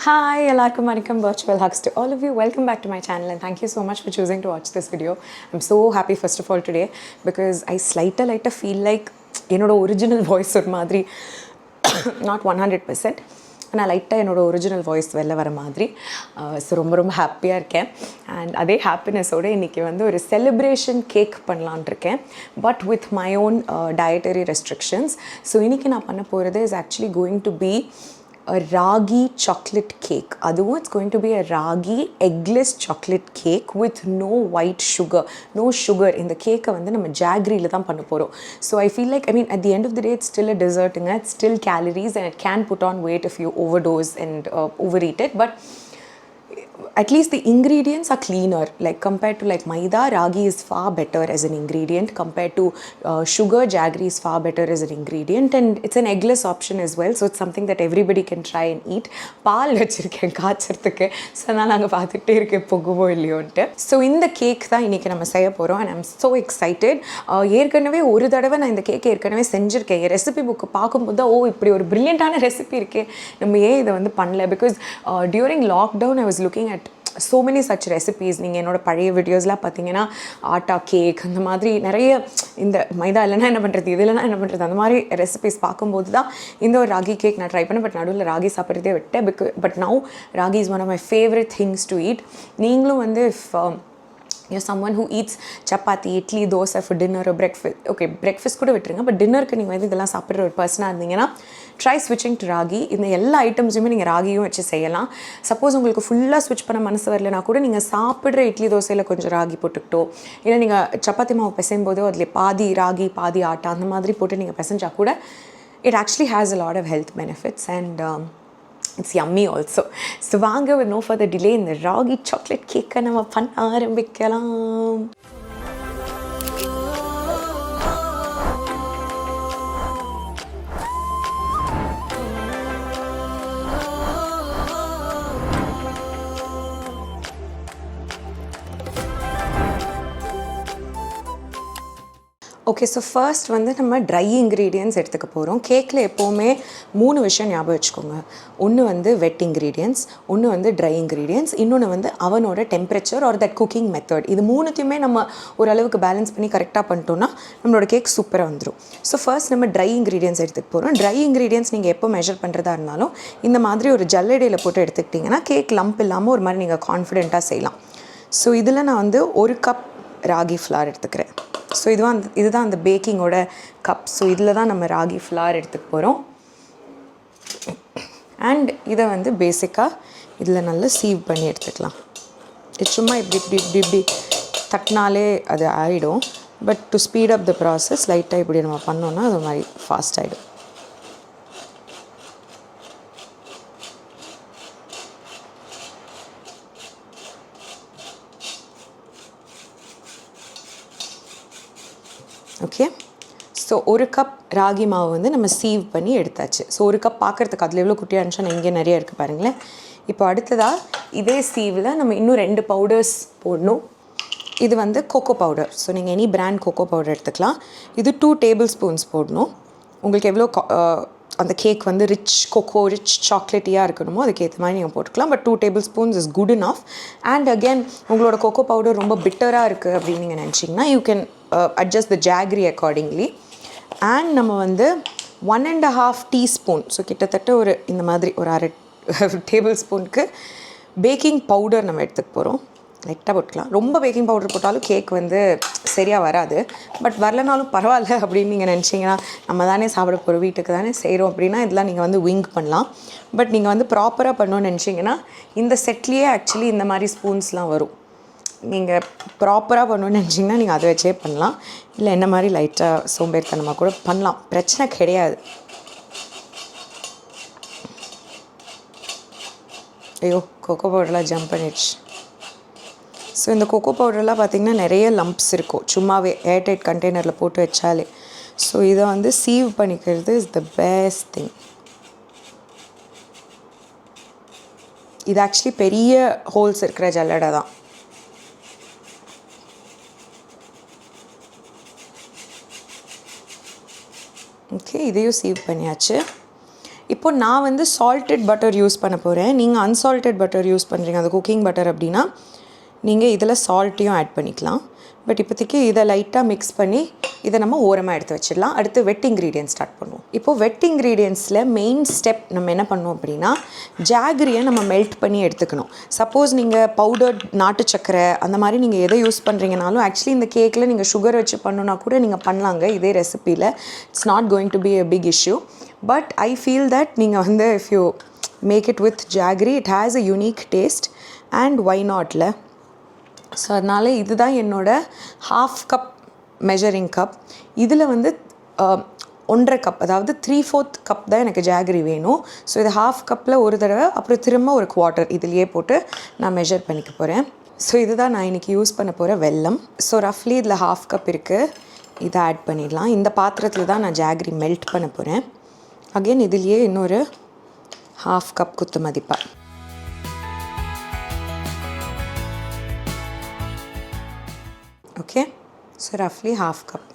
Hi, எல்லாருக்கும் வணக்கம். Virtual hugs to all of you. Welcome back to my channel and thank you so much for choosing to watch this video. I'm so happy first of all today because I lighter feel like என்னோட original voice ஒரு மாதிரி not 100%, ஆனால் லைட்டாக என்னோடய original voice வெளில வர மாதிரி. So ரொம்ப ஹாப்பியாக இருக்கேன். அண்ட் அதே ஹாப்பினஸோடு இன்றைக்கி வந்து ஒரு செலிப்ரேஷன் கேக் பண்ணலான் இருக்கேன், but with my own dietary restrictions. So இன்றைக்கி நான் பண்ண போகிறது is actually going to be a ragi chocolate cake. அதுவும் it's going to be a ragi eggless chocolate cake with no white sugar. No sugar. இந்த கேக்கை வந்து நம்ம ஜாகரியில் தான் பண்ண போகிறோம். So I feel like, at the end of the day, it's still a dessert, it's still calories and it can put on weight if you overdose and overeat it. But at least the ingredients are cleaner, like compared to like maida, ragi is far better as an ingredient. Compared to sugar, jaggery is far better as an ingredient, and it's an eggless option as well, so it's something that everybody can try and eat. பால் வச்சுருக்கேன் காய்ச்சறதுக்கு, so அதனால் நாங்கள் பார்த்துக்கிட்டே இருக்கேன் போகுவோ இல்லையோன்ட்டு. So இந்த cake தான் இன்றைக்கி நம்ம செய்ய போகிறோம் and I'm so excited. ஏற்கனவே ஒரு தடவை நான் இந்த கேக் ஏற்கனவே செஞ்சுருக்கேன். என் ரெசிபி புக்கு பார்க்கும்போது தான் இப்படி ஒரு ப்ரில்லியண்ட்டான ரெசிபி இருக்கே, நம்ம ஏன் இதை வந்து பண்ணல. Because during lockdown I was looking at so many such recipes. நீங்கள் என்னோட பழைய வீடியோஸ்லாம் பார்த்தீங்கன்னா ஆட்டா கேக் அந்த மாதிரி நிறைய, இந்த மைதா இல்லைனா என்ன பண்ணுறது, இது இல்லைனா என்ன பண்ணுறது, அந்த மாதிரி ரெசிபிஸ் பார்க்கும்போது தான் இந்த ஒரு ராகி கேக் நான் ட்ரை பண்ணேன். பட் நடுவில் ராகி சாப்பிட்றதே விட்டேன். But now ragi is one of my favourite things to eat. நீங்களும் வந்து if you're someone who eats chapati, idli, dosa for dinner or breakfast, okay, breakfast கூட விட்டுருங்க, பட் டின்னருக்கு நீங்கள் வந்து இதெல்லாம் சாப்பிட்ற ஒரு பர்சனாக இருந்தீங்கன்னா ட்ரை ஸ்விட்சிங் டு ராகி. இந்த எல்லா ஐட்டம்ஸுமே நீங்கள் ராகியும் வச்சு செய்யலாம். சப்போஸ் உங்களுக்கு ஃபுல்லாக ஸ்விட்ச் பண்ண மனசு வரலனா கூட நீங்கள் சாப்பிட்ற இட்லி தோசையில் கொஞ்சம் ராகி போட்டுக்கிட்டோ, இல்லை நீங்கள் சப்பாத்தி மாவு பிசையும் போதோ அதில் பாதி ராகி பாதி ஆட்டா அந்த மாதிரி போட்டு நீங்கள் பிசைஞ்சா கூட it actually has a lot of health benefits and it's yummy also. So vaanga, with no further delay, இந்த ராகி சாக்லேட் கேக்கை நம்ம பண்ண ஆரம்பிக்கலாம். ஓகே, ஸோ ஃபர்ஸ்ட் வந்து நம்ம ட்ரை இன்க்ரீடியன்ட்ஸ் எடுத்துக்க போகிறோம். கேக்கில் எப்போவுமே 3 விஷயம் ஞாபகம் வச்சுக்கோங்க. ஒன்று வந்து வெட் இன்க்ரீடியன்ட்ஸ், ஒன்று வந்து ட்ரை இன்க்ரீடியன்ட்ஸ், இன்னொன்று வந்து அவனோட temperature or that cooking method. இது மூணுத்தையுமே நம்ம ஓரளவுக்கு பேலன்ஸ் பண்ணி கரெக்டாக பண்ணிட்டோன்னா நம்மளோட கேக் சூப்பராக வந்துடும். ஸோ ஃபர்ஸ்ட் நம்ம ட்ரை இன்க்ரீடியன்ட்ஸ் எடுத்துக்க போகிறோம். ட்ரை இன்க்ரீடியன்ட்ஸ் நீங்கள் எப்போ மெஷர் பண்ணுறதா இருந்தாலும் இந்த மாதிரி ஒரு ஜல்லடையில் போட்டு எடுத்துக்கிட்டிங்கன்னா கேக் லம்ப் இல்லாமல் ஒரு மாதிரி நீங்கள் கான்ஃபிடென்ட்டாக செய்யலாம். ஸோ இதில் நான் வந்து 1 கப் ராகி ஃப்ளார் எடுத்துக்கிறேன். ஸோ இதுதான் அந்த பேக்கிங்கோட கப். ஸோ இதில் தான் நம்ம ராகி ஃப்ளார் எடுத்துக்க போகிறோம். அண்ட் இதை வந்து பேசிக்காக இதில் நல்லா சீவ் பண்ணி எடுத்துக்கலாம். இது சும்மா இப்படி தட்டினாலே அது ஆகிடும். But to speed up the process லைட்டாக இப்படி நம்ம பண்ணோன்னா அது மாதிரி ஃபாஸ்ட் ஆகிடும். ஓகே, ஸோ 1 கப் ராகி மாவு வந்து நம்ம சீவ் பண்ணி எடுத்தாச்சு. ஸோ 1 கப் பார்க்குறதுக்கு அதில் எவ்வளோ குட்டியாக இருந்துச்சா நான் இங்கே நிறைய இருக்குது பாருங்களேன். இப்போ அடுத்ததாக இதே சீவில் நம்ம இன்னும் 2 பவுடர்ஸ் போடணும். இது வந்து கோகோ பவுடர். ஸோ நீங்கள் எனி பிராண்ட் கோகோ பவுடர் எடுத்துக்கலாம். இது 2 டேபிள் ஸ்பூன்ஸ் போடணும். உங்களுக்கு எவ்வளோ அந்த கேக் வந்து ரிச் சாக்லேட்டியாக இருக்கணுமோ அதுக்கேற்ற மாதிரி நீங்கள் போட்டுக்கலாம். But 2 table spoons is good enough. And again உங்களோட கோகோ பவுடர் ரொம்ப பிட்டராக இருக்குது அப்படின்னு நீங்கள் நினச்சிங்கன்னா you can adjust the jaggery accordingly. and நம்ம வந்து 1.5 டீஸ்பூன், ஸோ கிட்டத்தட்ட ஒரு இந்த மாதிரி ஒரு 1/2 டேபிள் ஸ்பூனுக்கு பேக்கிங் பவுடர் நம்ம எடுத்துக்க போகிறோம். லைட்டாக போட்டுக்கலாம். ரொம்ப பேக்கிங் பவுடர் போட்டாலும் கேக் வந்து சரியாக வராது. பட் வரலனாலும் பரவாயில்ல அப்படின்னு நீங்கள் நினச்சிங்கன்னா, நம்ம தானே சாப்பிட போகிறோம், வீட்டுக்கு தானே செய்கிறோம் அப்படின்னா இதெல்லாம் நீங்கள் வந்து விங் பண்ணலாம். பட் நீங்கள் வந்து ப்ராப்பராக பண்ணணும்னு நினச்சிங்கன்னா இந்த செட்லேயே ஆக்சுவலி இந்த மாதிரி ஸ்பூன்ஸ்லாம் வரும். நீங்கள் ப்ராப்பராக பண்ணணும்னு நினச்சிங்கன்னா நீங்கள் அதை வச்சே பண்ணலாம். இல்லை என்ன மாதிரி லைட்டாக சோம்பேறித்தனமாக கூட பண்ணலாம், பிரச்சனை கிடையாது. ஐயோ, கோகோ பவுடர்லாம் ஜம்ப் பண்ணிடுச்சு. ஸோ இந்த கோகோ பவுடர்லாம் பார்த்திங்கன்னா நிறைய லம்ப்ஸ் இருக்கும் சும்மாவே ஏர்டைட் கண்டெய்னரில் போட்டு வச்சாலே. ஸோ இதை வந்து சீவ் பண்ணிக்கிறது இஸ் த பெஸ்ட் திங். இது ஆக்சுவலி பெரிய ஹோல்ஸ் இருக்கிற ஜல்லடை தான். ஓகே, இதையும் சீவ் பண்ணியாச்சு. இப்போ நான் வந்து சால்டட் பட்டர் யூஸ் பண்ண போகிறேன். நீங்கள் அன்சால்டட் பட்டர் யூஸ் பண்ணுறீங்க, அது குக்கிங் பட்டர் அப்படின்னா நீங்கள் இதில் சால்ட்டையும் ஆட் பண்ணிக்கலாம். பட் இப்போதைக்கு இதை லைட்டாக மிக்ஸ் பண்ணி இதை நம்ம ஓரமாக எடுத்து வச்சிடலாம். அடுத்து வெட் இன்க்ரீடியன்ட் ஸ்டார்ட் பண்ணுவோம். இப்போது வெட் இன்க்ரீடியன்ட்ஸில் மெயின் ஸ்டெப் நம்ம என்ன பண்ணுவோம் அப்படின்னா ஜாகரியை நம்ம மெல்ட் பண்ணி எடுத்துக்கணும். சப்போஸ் நீங்கள் பவுடர் நாட்டு சக்கரை அந்த மாதிரி நீங்கள் எதை யூஸ் பண்ணுறீங்கனாலும் ஆக்சுவலி இந்த கேக்கில் நீங்கள் சுகர் வச்சு பண்ணணுன்னா கூட நீங்கள் பண்ணலாங்க இதே ரெசிப்பியில். It's not going to be a big issue. But I feel that நீங்கள் வந்து if you make it with jaggery it has a unique taste and ஒய் நாட்டில். ஸோ அதனால் இதுதான் என்னோடய ½ கப் மெஷரிங் கப். இதில் வந்து 1.5 கப், அதாவது 3/4 கப் தான் எனக்கு ஜாகரி வேணும். ஸோ இது ½ கப்பில் ஒரு தடவை, அப்புறம் திரும்ப ஒரு குவார்ட்டர் இதுலேயே போட்டு நான் மெஷர் பண்ணிக்க போகிறேன். ஸோ இதுதான் நான் இன்றைக்கி யூஸ் பண்ண போகிற வெல்லம். ஸோ ரஃப்லி இதில் ½ கப் இருக்குது, இதை ஆட் பண்ணிடலாம். இந்த பாத்திரத்தில் தான் நான் ஜாகரி மெல்ட் பண்ண போகிறேன். அகெயின் இதுலேயே இன்னொரு ½ கப் குத்து மதிப்பா. ஓகே, ஸோ ரஃப்லி ½ கப்.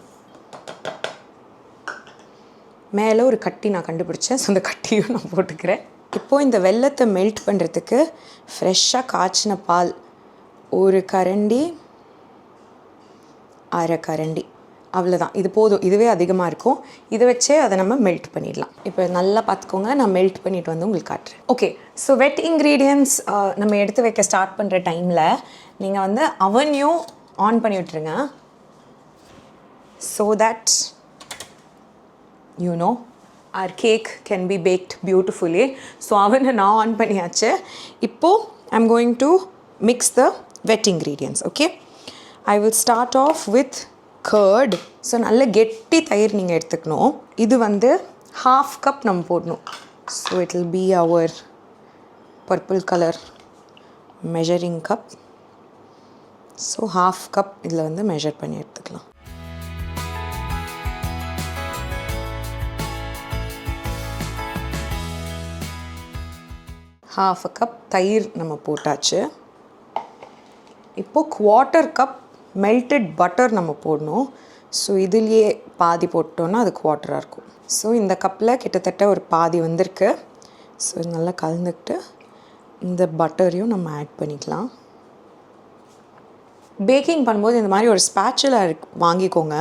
மேலே ஒரு கட்டி நான் கண்டுபிடிச்சேன், ஸோ அந்த கட்டியும் நான் போட்டுக்கிறேன். இப்போது இந்த வெல்லத்தை மெல்ட் பண்ணுறதுக்கு ஃப்ரெஷ்ஷாக காய்ச்சின பால் ஒரு கரண்டி, அரை கரண்டி, அவ்வளோதான். இது போதும், இதுவே அதிகமாக இருக்கும். இதை வச்சே அதை நம்ம மெல்ட் பண்ணிடலாம். இப்போ நல்லா பார்த்துக்கோங்க, நான் மெல்ட் பண்ணிவிட்டு வந்து உங்களுக்கு காட்டுறேன். ஓகே, ஸோ வெட் இன்க்ரீடியன்ட்ஸ் நம்ம எடுத்து வைக்க ஸ்டார்ட் பண்ணுற டைமில் நீங்கள் வந்து அவனையும் ஆன் பண்ணி விட்டுருங்க. So that our cake can be baked beautifully. So அவனை நான் ஆன் பண்ணியாச்சு. இப்போது I'm going to mix the wet ingredients. Okay, I will start off with curd. So நல்ல கெட்டி தயிர் நீங்கள் எடுத்துக்கணும். இது வந்து ½ கப் நம்ம போடணும். So it will be our purple color measuring cup. So ½ cup இதில் வந்து மெஷர் பண்ணி எடுத்துக்கலாம். ½ கப் தயிர் நம்ம போட்டாச்சு. இப்போது குவார்ட்டர் கப் மெல்டட் பட்டர் நம்ம போடணும். ஸோ இதுலேயே பாதி போட்டோன்னா அது குவார்ட்டராக இருக்கும். ஸோ இந்த கப்பில் கிட்டத்தட்ட ஒரு பாதி வந்திருக்கு. ஸோ நல்லா கலந்துக்கிட்டு இந்த பட்டரையும் நம்ம ஆட் பண்ணிக்கலாம். பேக்கிங் பண்ணும்போது இந்த மாதிரி ஒரு ஸ்பேச்சுலா வாங்கிக்கோங்க.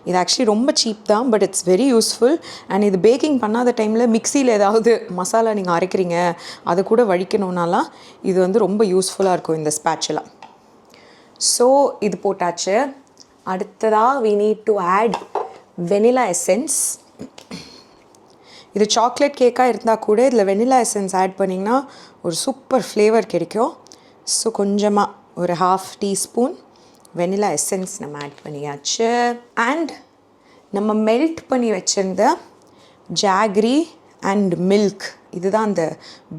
இது ஆக்சுவலி ரொம்ப சீப் தான், but it's very useful. And இது பேக்கிங் பண்ணாத டைமில் மிக்சியில் ஏதாவது மசாலா நீங்கள் அரைக்கிறீங்க அதை கூட வடிக்கணுன்னாலாம் இது வந்து ரொம்ப யூஸ்ஃபுல்லாக இருக்கும் இந்த ஸ்பேச்சுலா. ஸோ இது போட்டாச்சு. அடுத்ததாக we need to add vanilla essence. இது சாக்லேட் கேக்காக இருந்தால் கூட இதில் வெனிலா எசன்ஸ் ஆட் பண்ணிங்கன்னா ஒரு சூப்பர் ஃப்ளேவர் கிடைக்கும். ஸோ கொஞ்சமாக ஒரு ½ டீஸ்பூன் வெனிலா எசன்ஸ் நம்ம ஆட் பண்ணியாச்சு. அண்ட் நம்ம மெல்ட் பண்ணி வச்சுருந்த ஜாகரி அண்ட் மில்க், இதுதான் அந்த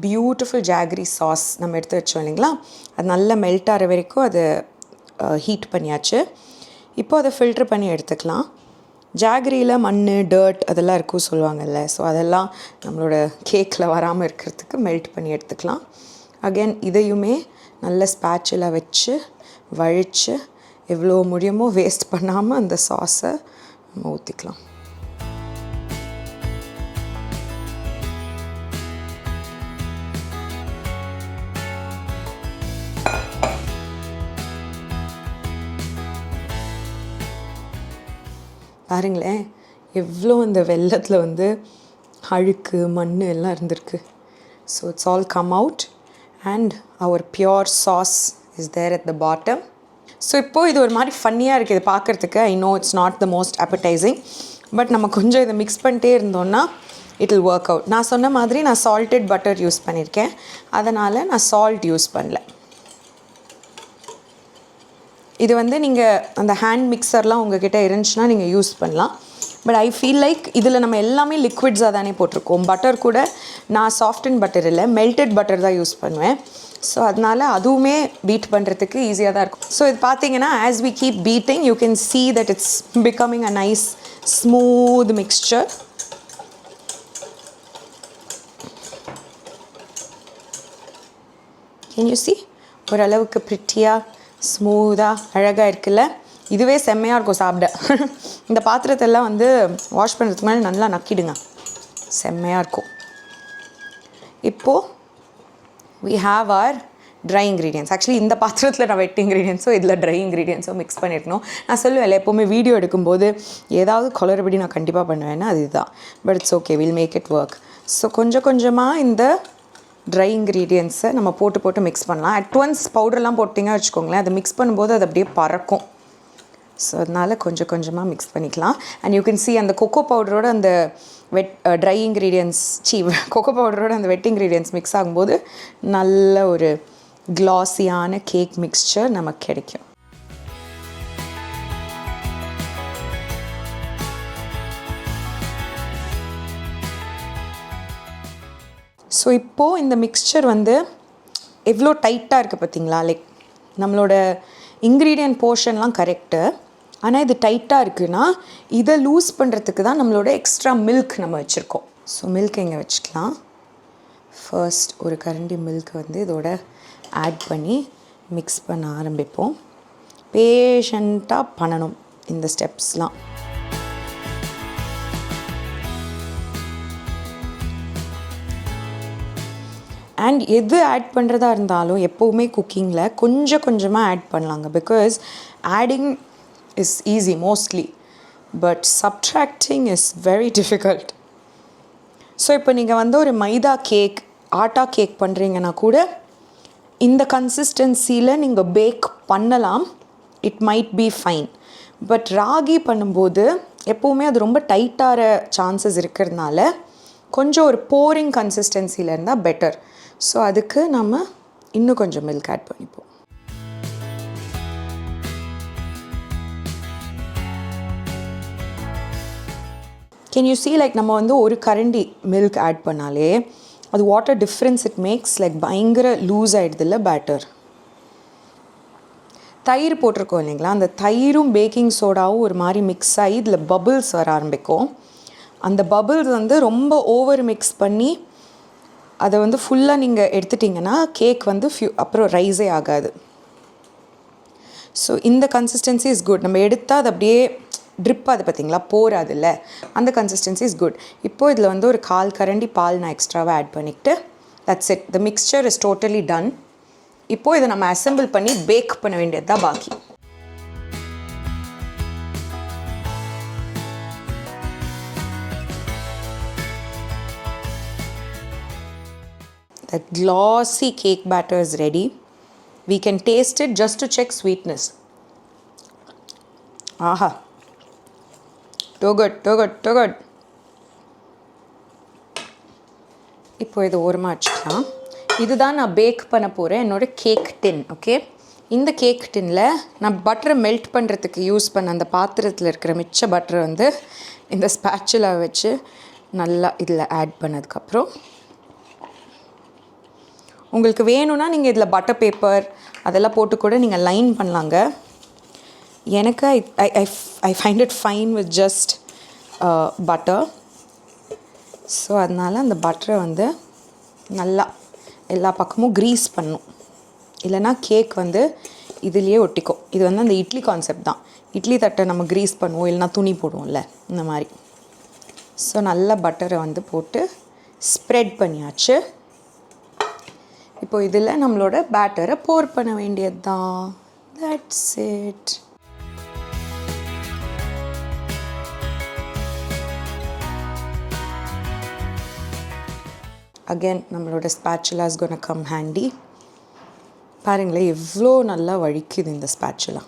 பியூட்டிஃபுல் ஜாகரி சாஸ் நம்ம எடுத்து வச்சோம் இல்லைங்களா, அது நல்லா மெல்ட் ஆகிற வரைக்கும் அதை ஹீட் பண்ணியாச்சு. இப்போ அதை ஃபில்ட்ரு பண்ணி எடுத்துக்கலாம். ஜாகரியில் மண், டர்ட் அதெல்லாம் இருக்கும் சொல்லுவாங்கல்ல, ஸோ அதெல்லாம் நம்மளோட கேக்கில் வராமல் இருக்கிறதுக்கு மெல்ட் பண்ணி எடுத்துக்கலாம். அகெயின் இதையுமே நல்ல ஸ்பேச்சுலா வச்சு வழித்து எவ்வளோ முடியுமோ வேஸ்ட் பண்ணாமல் அந்த சாஸை நம்ம ஊற்றிக்கலாம். பாருங்களேன் எவ்வளோ அந்த வெல்லத்தில் வந்து அழுக்கு மண் எல்லாம் இருந்திருக்கு. So it's all come out and our pure sauce is there at the bottom. So இப்போது இது ஒரு மாதிரி ஃபன்னியாக இருக்குது இது பார்க்குறதுக்கு. I know it's not the most appetizing, but நம்ம கொஞ்சம் இதை மிக்ஸ் பண்ணிட்டே இருந்தோன்னா இட் வில் ஒர்க் அவுட். நான் சொன்ன மாதிரி நான் சால்டட் பட்டர் யூஸ் பண்ணியிருக்கேன், அதனால் நான் சால்ட் யூஸ் பண்ணல. இது வந்து நீங்கள் அந்த ஹேண்ட் மிக்சர்லாம் உங்ககிட்ட இருந்துச்சுன்னா நீங்கள் யூஸ் பண்ணலாம். பட் ஐ ஃபீல் லைக் இதில் நம்ம எல்லாமே லிக்விட்ஸாக தானே போட்டிருக்கோம். பட்டர் கூட நான் சாஃப்டன் பட்டர் இல்லை, மெல்டட் பட்டர் தான் யூஸ் பண்ணுவேன். ஸோ அதனால் அதுவுமே பீட் பண்ணுறதுக்கு ஈஸியாக தான் இருக்கும். ஸோ இது பார்த்தீங்கன்னா as we keep beating you can see that it's becoming a nice smooth mixture. Can you see? ஓரளவுக்கு ப்ரிட்டியாக ஸ்மூத்தாக அழகாக இருக்குல்ல. இதுவே செம்மையாக இருக்கும் சாப்பிட. இந்த பாத்திரத்தெல்லாம் வந்து வாஷ் பண்ணுறதுக்கு முன்னாடி நல்லா நக்கிடுங்க, செம்மையாக இருக்கும். இப்போது we have our try ingredients. Actually இந்த பாத்திரத்தில் நான் வெட் இன்க்ரீடியன்ஸோ இதில் ட்ரை இன்க்ரீடியன்ஸோ மிக்ஸ் பண்ணியிருக்கணும். நான் சொல்லுவேன் எப்போவுமே வீடியோ எடுக்கும்போது ஏதாவது குளறுபடி நான் கண்டிப்பாக பண்ணுவேன்னா அது இதுதான். But it's okay, will make it work. So கொஞ்சம் கொஞ்சமாக இந்த ட்ரை இன்க்ரீடியன்ஸை நம்ம போட்டு மிக்ஸ் பண்ணலாம். அட் ஒன்ஸ் பவுடர்லாம் போட்டிங்கன்னா வச்சுக்கோங்களேன், அதை மிக்ஸ் பண்ணும்போது அது அப்படியே பறக்கும். ஸோ அதனால் கொஞ்சம் கொஞ்சமாக மிக்ஸ் பண்ணிக்கலாம். அண்ட் யூ கேன் சி அந்த கொக்கோ பவுடரோட அந்த ட்ரை இன்க்ரீடியன்ஸ் கொக்கோ பவுடரோட அந்த வெட் இன்க்ரீடியன்ஸ் மிக்ஸ் ஆகும்போது நல்ல ஒரு க்ளாஸியான கேக் மிக்ஸ்சர் நமக்கு கிடைக்கும். ஸோ இப்போது இந்த மிக்ஸ்சர் எவ்வளோ டைட்டாக இருக்குது பார்த்தீங்களா? லைக் நம்மளோட இன்க்ரீடியன்ட் போர்ஷன்லாம் கரெக்டு, ஆனால் இது டைட்டாக இருக்குன்னா இதை லூஸ் பண்ணுறதுக்கு தான் நம்மளோட எக்ஸ்ட்ரா மில்க் நம்ம வச்சுருக்கோம். ஸோ மில்க் எங்கே வச்சுக்கலாம். ஃபர்ஸ்ட் ஒரு கரண்டி மில்க் இதோட ஆட் பண்ணி மிக்ஸ் பண்ண ஆரம்பிப்போம். பேஷண்ட்டாக பண்ணணும் இந்த ஸ்டெப்ஸ்லாம். அண்ட் எது ஆட் பண்ணுறதா இருந்தாலும் எப்போவுமே குக்கிங்கில் கொஞ்சம் கொஞ்சமாக ஆட் பண்ணலாங்க. Because adding is easy mostly, but subtracting is very difficult. So இப்போ நீங்கள் ஒரு மைதா கேக், ஆட்டா கேக் பண்ணுறீங்கன்னா கூட இந்த கன்சிஸ்டன்சியில் நீங்கள் பேக் பண்ணலாம். It might be fine. But ragi பண்ணும்போது எப்போவுமே அது ரொம்ப டைட்டாகிற சான்சஸ் இருக்கிறதுனால கொஞ்சம் ஒரு போரிங் கன்சிஸ்டன்சியில் இருந்தால் பெட்டர். ஸோ அதுக்கு நம்ம இன்னும் கொஞ்சம் மில்க் ஆட் பண்ணிப்போம். கேன் யூ see லைக் நம்ம ஒரு கரண்டி மில்க் ஆட் பண்ணாலே அது water difference it makes like பயங்கர லூஸ் ஆகிடுதில்ல பேட்டர். தயிர் போட்டிருக்கோம் இல்லைங்களா, அந்த தயிரும் பேக்கிங் சோடாவும் ஒரு மாதிரி மிக்ஸ் ஆகி இதில் பபிள்ஸ் வர ஆரம்பிக்கும். அந்த பபிள்ஸ் ரொம்ப ஓவர் மிக்ஸ் பண்ணி அதை ஃபுல்லாக நீங்கள் எடுத்துட்டிங்கன்னா கேக் அப்புறம் ரைஸே ஆகாது. ஸோ இந்த கன்சிஸ்டன்சி இஸ் குட். நம்ம எடுத்தால் அது அப்படியே ட்ரிப் அது பார்த்திங்களா, போராதில்ல, அந்த கன்சிஸ்டன்சி இஸ் குட். இப்போது இதில் ஒரு 1/4 கரண்டி பால் நான் எக்ஸ்ட்ராவாக ஆட் பண்ணிவிட்டு that's it. The mixture is totally done. இப்போது இதை நம்ம அசெம்பிள் பண்ணி பேக் பண்ண வேண்டியது தான் பாக்கி. The glossy cake batter is ready. We can taste it just to check sweetness. Aha. Too good, too good, too good. இப்போ இது ஓரமாக வச்சுக்கலாம். இதுதான் நான் பேக் பண்ண போகிறேன் என்னோடய கேக் டின். ஓகே, இந்த கேக் டின்னில் நான் பட்டரை மெல்ட் பண்ணுறதுக்கு யூஸ் பண்ண அந்த பாத்திரத்தில் இருக்கிற மிச்ச பட்டரை இந்த ஸ்பேச்சுலா வச்சு நல்லா இதில் ஆட் பண்ணதுக்கப்புறம் உங்களுக்கு வேணும்னா நீங்கள் இதில் பட்டர் பேப்பர் அதெல்லாம் போட்டு கூட நீங்கள் லைன் பண்ணலாங்க. எனக்கு I find it fine with just butter. So அதனால் அந்த பட்டரை நல்லா எல்லா பக்கமும் க்ரீஸ் பண்ணும், இல்லைனா கேக் இதுலேயே ஒட்டிக்கும். இது அந்த இட்லி கான்செப்ட் தான். இட்லி தட்டை நம்ம க்ரீஸ் பண்ணுவோம், இல்லைனா துணி போடுவோம்ல, இந்த மாதிரி. ஸோ நல்லா பட்டரை போட்டு ஸ்ப்ரெட் பண்ணியாச்சு. இப்போ இதில் நம்மளோட பேட்டரை போர் பண்ண வேண்டியது தான். That's it. அகெயின் நம்மளோட spatula is gonna come handy. பாருங்களேன் எவ்வளோ நல்லா வழிக்குது இந்த ஸ்பேச்சுலா.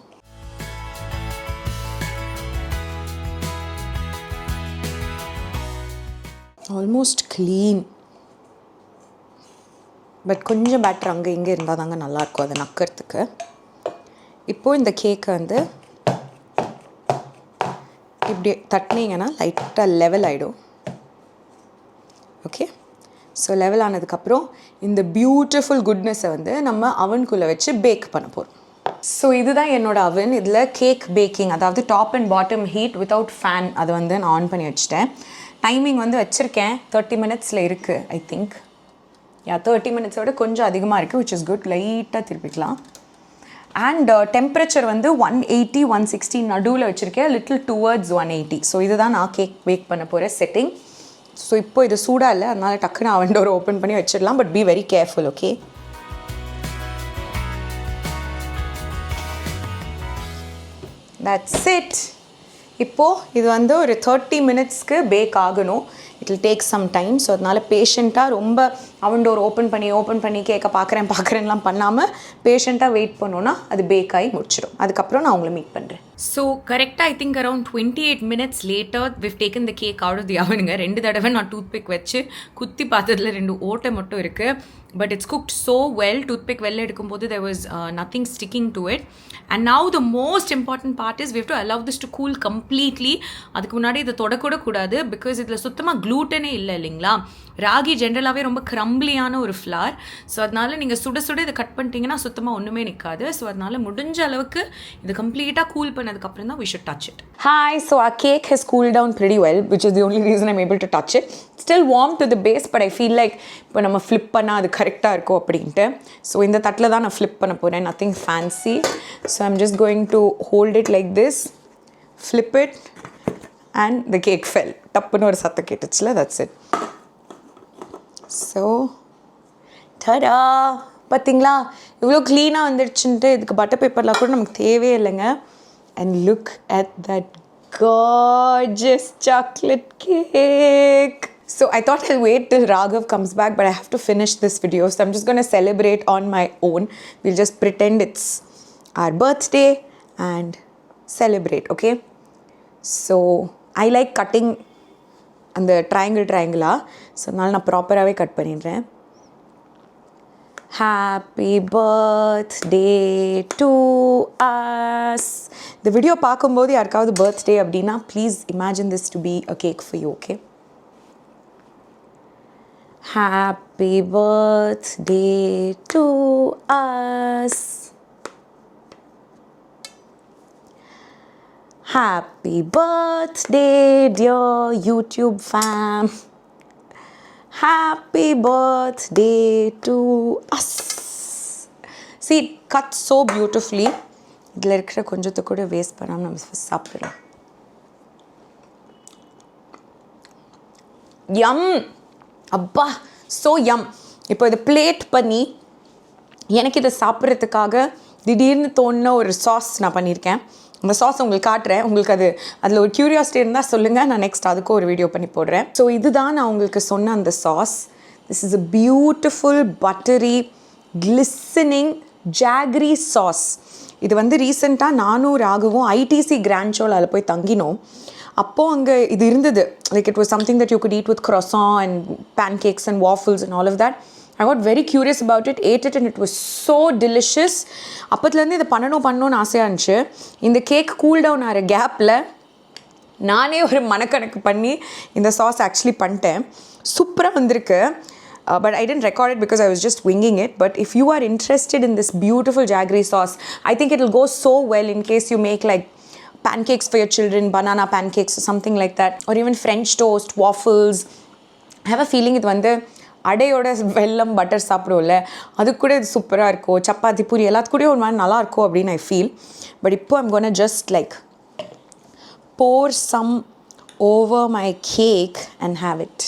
Almost clean. பட் கொஞ்சம் பேட்டர் அங்கே இங்கே இருந்தால் தாங்க நல்லாயிருக்கும் அதை நக்கிறதுக்கு. இப்போது இந்த கேக்கை இப்படி தட்டினீங்கன்னா லைட்டாக லெவல் ஆகிடும். ஓகே, ஸோ லெவல் ஆனதுக்கப்புறம் இந்த பியூட்டிஃபுல் குட்னஸை நம்ம அவனுக்குள்ளே வச்சு பேக் பண்ண போகிறோம். ஸோ இதுதான் என்னோடய அவன். இதில் கேக் பேக்கிங், அதாவது top and bottom heat without fan, அதை நான் ஆன் பண்ணி வச்சுட்டேன். டைமிங் வச்சுருக்கேன் 30 மினிட்ஸில் இருக்குது ஐ திங்க். 30 மினிட்ஸோட கொஞ்சம் அதிகமாக இருக்குது, விச் இஸ் குட். லைட்டாக திருப்பிக்கலாம். அண்ட் டெம்பரேச்சர் 180 160 நடுவில் வச்சுருக்கேன், லிட்டில் டுவர்ட்ஸ் 180. ஸோ இதுதான் நான் கேக் பேக் பண்ண போகிற செட்டிங். ஸோ இப்போ இது சூடாக இல்லை, அதனால் டக்குன்னு அவன் டோர் ஓப்பன் பண்ணி வச்சிடலாம். But be very careful, okay? That's it. இப்போது இது வந்து ஒரு 30 மினிட்ஸ்க்கு பேக் ஆகணும். It will take some time. So அதனால் பேஷண்ட்டாக ரொம்ப அவன் டோர் ஓப்பன் பண்ணி கேட்க பார்க்குறேன்லாம் பண்ணாமல் பேஷண்ட்டாக வெயிட் பண்ணோன்னா அது பேக் ஆகி முடிச்சிடும். அதுக்கப்புறம் நான் உங்களை மீட் பண்ணுறேன். ஸோ கரெக்டாக I think around 28 minutes later we've taken the cake out of the அவனுங்க. 2 தடவை நான் டூத் பிக் வச்சு குத்தி பார்த்ததில் 2 ஓட்டை மட்டும் இருக்குது. But it's cooked so well. Toothpick well எடுக்கும்போது there was nothing sticking to it. And now the most important part is we have to allow this to cool completely. அதுக்கு முன்னாடி இதை தொடக்கூட கூடாது, பிகாஸ் இதில் சுத்தமாக க்ளூட்டனே இல்லை இல்லைங்களா. ராகி ஜென்ரலாகவே ரொம்ப க்ரம்பிளியான ஒரு ஃப்ளார். ஸோ அதனால நீங்கள் சுட இதை கட் பண்ணிட்டீங்கன்னா சுத்தமாக ஒன்றுமே நிற்காது. ஸோ அதனால முடிஞ்ச அளவுக்கு இது கம்ப்ளீட்டாக கூல் பண்ணதுக்கப்புறம் தான் we should touch it. Hi, so our cake has cooled down pretty well, which is the only reason I'm able to touch it. Still warm to the base, but I feel like இப்போ நம்ம flip பண்ணால் அது கரெக்டாக இருக்கும் அப்படின்ட்டு. So இந்த தட்டில் தான் நான் ஃப்ளிப் பண்ண போகிறேன். Nothing fancy. So I'm just going to hold it like this, flip it, and the cake fell. டப்புன்னு ஒரு சத்தம் கேட்டுச்சுல, தட்ஸ் இட். ஸோ டடா, பார்த்தீங்களா இவ்வளோ க்ளீனாக வந்துடுச்சுன்ட்டு. இதுக்கு பட்டர் பேப்பர்லாம் கூட நமக்கு தேவையே இல்லைங்க. And look at that gorgeous chocolate cake. So I thought I'll wait till Raghav comes back, but I have to finish this video. So I'm just going to celebrate on my own. We'll just pretend it's our birthday and celebrate, okay? So I like cutting and the triangle. So நான் ப்ராப்பராகவே cut பண்ணிடுறேன். Happy birthday to us. இந்த video பார்க்கும்போது யாருக்காவது birthday அப்படின்னா please imagine this to be a cake for you, okay? Happy birthday to us. Happy birthday, dear YouTube fam. Happy birthday to us. See, it cuts so beautifully. இதில் இருக்கிற கொஞ்சத்தை கூட waste பண்ணாமல் நம்ம சாப்பிட்றோம். யம், அப்பா, ஸோ யம். இப்போ இதை பிளேட் பண்ணி எனக்கு இதை சாப்பிட்றதுக்காக திடீர்னு தோணுன ஒரு சாஸ் நான் பண்ணியிருக்கேன். அந்த சாஸ் உங்களுக்கு காட்டுறேன். உங்களுக்கு அதில் ஒரு க்யூரியாசிட்டி இருந்தால் சொல்லுங்கள், நான் நெக்ஸ்ட் அதுக்கும் ஒரு வீடியோ பண்ணி போடுறேன். ஸோ இதுதான் நான் உங்களுக்கு சொன்ன அந்த sauce. This is a beautiful buttery glistening jaggery sauce. இது வந்து ரீசெண்டாக நானும் ராகவும் ஐடிசி கிராண்ட் அதில் போய் தங்கினோம். அப்போது அங்கே இது இருந்தது. Like it was something that you good eat with croissant and pancakes and waffles and all of that. I got very curious about it, ate it, and it was so delicious. அப்போத்துலேருந்து இதை பண்ணணும்னு ஆசையாக இருந்துச்சு. இந்த cake cool down ஆகிற கேப்பில் நானே ஒரு மனக்கணக்கு பண்ணி இந்த சாஸ் ஆக்சுவலி பண்ணிட்டேன். சூப்பராக வந்திருக்கு. But I didn't record it because I was just winging it. But if you are interested in this beautiful jaggery sauce, I think it will go so well in case you make like pancakes for your children, banana pancakes or something like that, or even French toast, waffles. I have a feeling இது வந்து அடையோட வெல்லம் butter சாப்பிடுவோம்ல, அது கூட இது சூப்பராக இருக்கும். சப்பாத்தி பூரி எல்லாத்துக்கூடயும் ஒரு மாதிரி நல்லாயிருக்கும் அப்படின்னு ஐ ஃபீல். பட் இப்போ I'm gonna just like pour some over my cake and have it.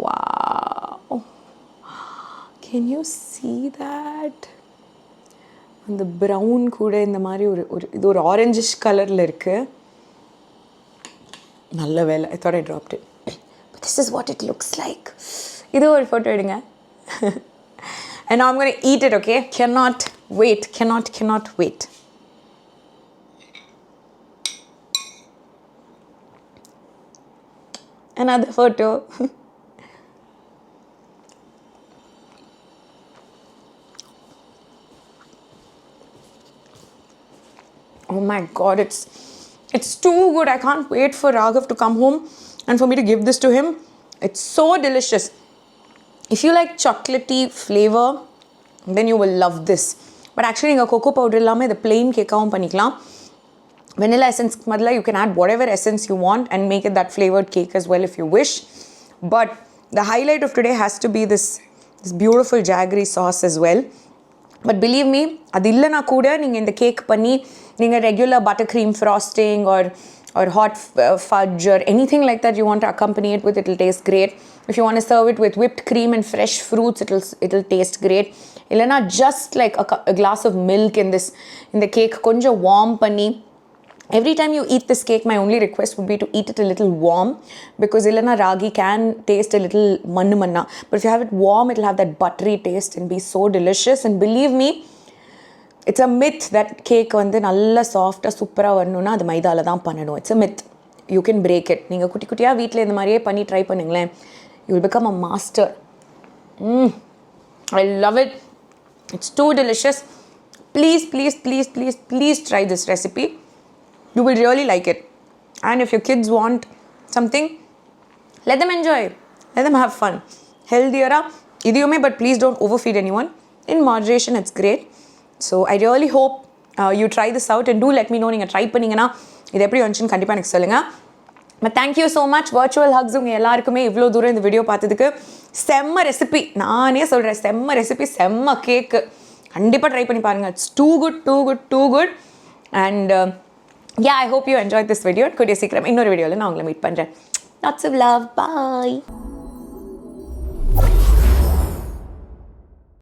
Wow, can you see that? அந்த ப்ரௌன் கூட இந்த மாதிரி இது ஒரு ஆரஞ்சிஷ் கலரில் இருக்குது. நல்ல வேலை, I thought I dropped it. But this is what it looks like. இது ஒரு ஃபோட்டோ எடுங்க. And now I'm going to eat it, okay? Cannot wait. Another photo. Oh my God, it's too good. I can't wait for Raghav to come home and for me to give this to him. It's so delicious. If you like chocolatey flavor, then you will love this. But actually, you cocoa powder illama the plain cake panikalam. Vanilla essence madla you can add whatever essence you want and make it that flavored cake as well if you wish. But the highlight of today has to be this beautiful jaggery sauce as well. But believe me, அது இல்லைனா கூட நீங்கள் இந்த cake பண்ணி நீங்கள் regular butter cream frosting or or hot fudge or anything like that you want to accompany it with, it'll taste great. If you want to serve it with whipped cream and fresh fruits, it'll taste great. Illana just like a glass of milk in the cake konja warm panni. Every time you eat this cake, my only request would be to eat it a little warm, because illana ragi can taste a little mannu manna, but if you have it warm, it'll have that buttery taste and be so delicious. And believe me, it's a myth that cake வந்து நல்லா சாஃப்டாக சூப்பராக வரணும்னா அது மைதாவில் தான் பண்ணணும். It's a myth. You can break it. நீங்கள் குட்டி குட்டியாக வீட்டில் இந்த மாதிரியே பண்ணி ட்ரை பண்ணுங்களேன். You will become a master. I love it. It's too delicious. Please, please, please, please, please try this recipe. You will really like it. And if your kids want something, let them enjoy. Let them have fun. Healthier, idiome, but please don't overfeed anyone. In moderation, it's great. So I really hope you try this out, and do let me know நீங்கள் try பண்ணிங்கன்னா இது எப்படி வந்துச்சுன்னு கண்டிப்பாக எனக்கு சொல்லுங்கள். But thank you so much. Virtual hugs உங்கள் எல்லாருக்குமே இவ்வளோ தூரம் இந்த வீடியோ பார்த்ததுக்கு. செம்ம ரெசிபி, நானே சொல்கிறேன், செம்ம ரெசிபி, செம்ம கேக்கு. கண்டிப்பாக ட்ரை பண்ணி பாருங்கள். It's too good, too good, too good. And yeah, I hope you enjoyed this video. கூடிய சீக்கிரம் இன்னொரு வீடியோவில் நான் உங்களை மீட் பண்ணுறேன். Lots of love. Bye.